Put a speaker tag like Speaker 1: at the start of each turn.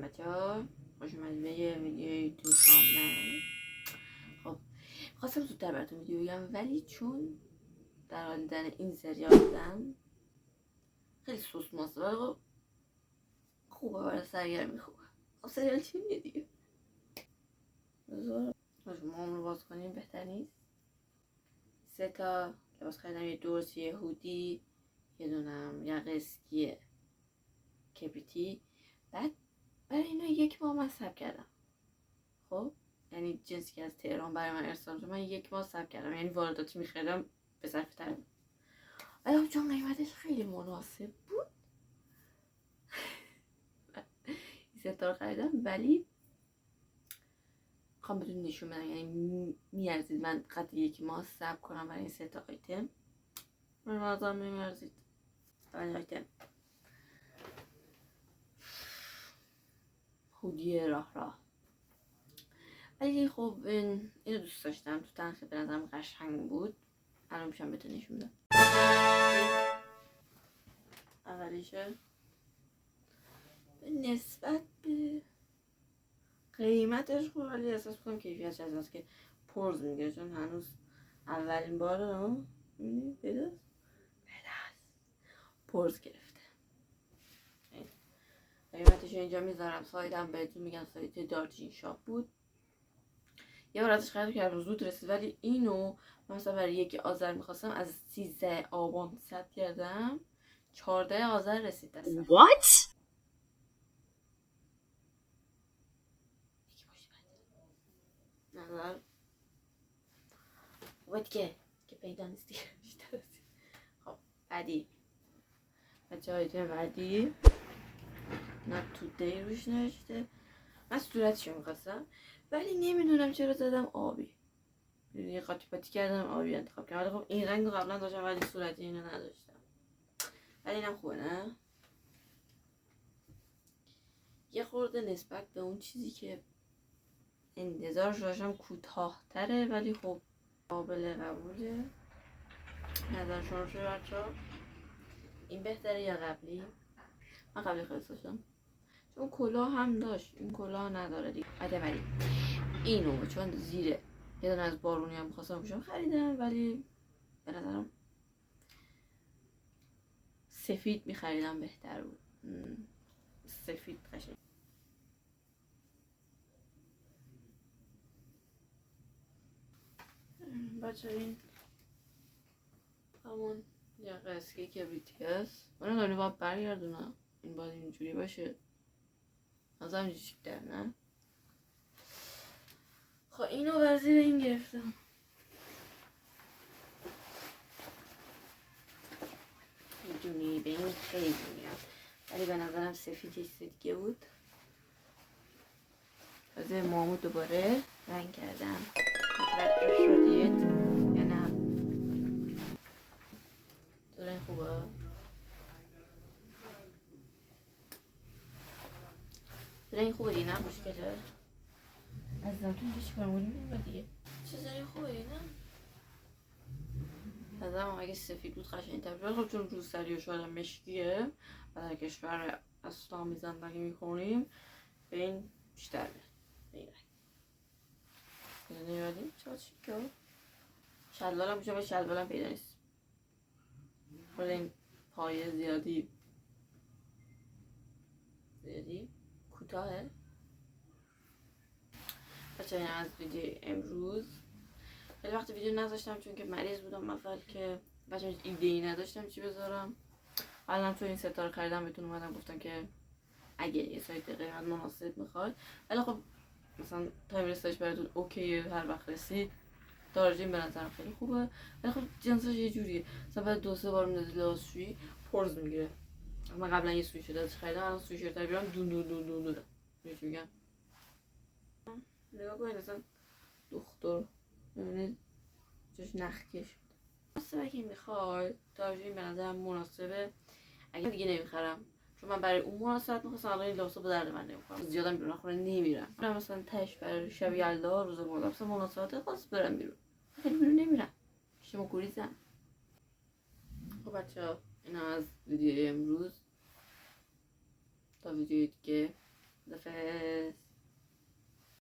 Speaker 1: بچه‌ها، خوش اومدید به یه ویدیو یوتیوب کامل. خب خواستم زودتر براتون ویدیو بگم، ولی چون در حال دیدن این سریال بودم خیلی سوس ماسته، ولی خوبه برای سرگرمی. خوبه. خب سریال چی میگه دیگه؟ بذار شما رو باز کنیم، بهتر نیست؟ 3 تا لباس خریدم، یه دورس، یه هودی، یه دونم یقه اسکی کبریتی. بعد برای اینا 1 ماه من صبر کردم. خب یعنی جنسی که از تهران برای من ارسال شد، من 1 ماه صبر کردم، یعنی وارداتی می‌خریدم به صرفه تر بود، ولی چون قیمتش خیلی مناسب بود این ستار خریدم. ولی میخوام بدون نشون بدم، یعنی میارزید من قد 1 ماه صبر کنم برای این 3 تا آیتم. من نظرم نمیارزید. اول آیتم هودی راه، ولی خب اینو دوست داشتم، تو تنخه به نظرم قشنگ بود. الان میشم بهتون نشون بدم. اولیشه نسبت به قیمتش خوب، ولی احساس کنم کیفیتش از هست که پرز میگیره، چون هنوز اولین باره میبینی پیداست پرز گرفته. قیمتش اینجا میذارم، سایدم بهتون میگم، سایت دارجین شاپ بود. یه بار ازش خرید کردم، زود رسید، ولی اینو مثلا برای 1 آذر میخواستم، از 13 آبان ثبت کردم، 14 آذر رسید دستم.
Speaker 2: What؟
Speaker 1: نظر خوبه که پیدا نیستی. خب بعدی بچه های بعدی not today روش نوشته. من صورتشو میخواستم، ولی نمیدونم چرا زدم آبی. یه قاطی پاتی کردم آبی انتخاب کردم. خب این رنگ رو قبلا داشتم، ولی صورتی اینو نداشتم. ولی اینم خوبه نه؟ یه خورده نسبت به اون چیزی که انتظارش داشتم کوتاه‌تره، ولی خب قابل قبوله. نظر شما چیه بچه‌ها؟ این بهتره یا قبلی؟ من قبلی خیلی داشتم، چون کلاه هم داشت، این کلاه نداره دیگه. ولی اینو چون زیره یه دونه از بارونی هم می‌خواستم بپوشم خریدم، ولی به نظرم سفید می‌خریدم بهتر بود. سفید قشنگ. بچه این همون یقه اسکی کبریتی هست. من داریم باید برگردونم، این باید اینجوری باشه، نظرم اینجوری چیک‌تر نه؟ خب اینو بر زیر این گرفتم. میدونی به این خیلی میاد، ولی به نظرم سفید یه دیگه بود. تازه مامو دوباره رنگ کردم. متوجه شدید یا نه؟ تو رنگ خوبه؟ رنگ خوبه دیگه، نه مشکله. عزیزم تو اینجا چیکار می‌کنی دیگه؟ چه رنگ خوبه دیگه نه؟ نظرم اگه سفید بود قشنگ‌تر بود، خب چون روسری و شاید مشکیه و در کشور اسلامی زندگی می‌کنیم، به این بیشتر میاد به این رنگ. نمی‌بینیم چرا چیکار؟ شلوارم میشه، ولی شلوارم پیدا نیست. خود این پایه زیادی کوتاهه. بچه این از ویدیو امروز. خیلی وقت ویدیو نذاشتم چون که مریض بودم اول، که بچه ایده‌ای نداشتم چی بذارم. الان تو این ستاره خریدم بهتون اومدم گفتم که اگه یه سایت قیمت مناسب میخواد، ولی خب مثلا تایم رسیدش براتون اوکی، هر وقت رسید دارجین به نظرم خیلی خوبه، ولی خب جنسش یه جوریه، مثلا بعد 2-3 بار میندازی لباسشویی پرز میگیره. من قبلا یه سویشرت ازش خریدم، الان سویشرت رو بیارم دون دون دون دون دون چی میگم. نگاه کنید اصلا دختر ببینید جاش نخکش بود. اصلا اگه میخوای دارجین به نظرم مناسبه. اگه دیگه نمیخرم، چون من برای اون مناسبت میخواستم، الان این لباسا به درد من نمیخورم، زیادم بیرون خونه نمیرم. من مثلا تاش برای شب یلدا روز مردم مثلا مناسبت خاص برم بیرون، خیلی بیرون نمیرم، شما گریزم. خب بچه‌ها این از ویدیو امروز، تا ویدیو دیگه دفعه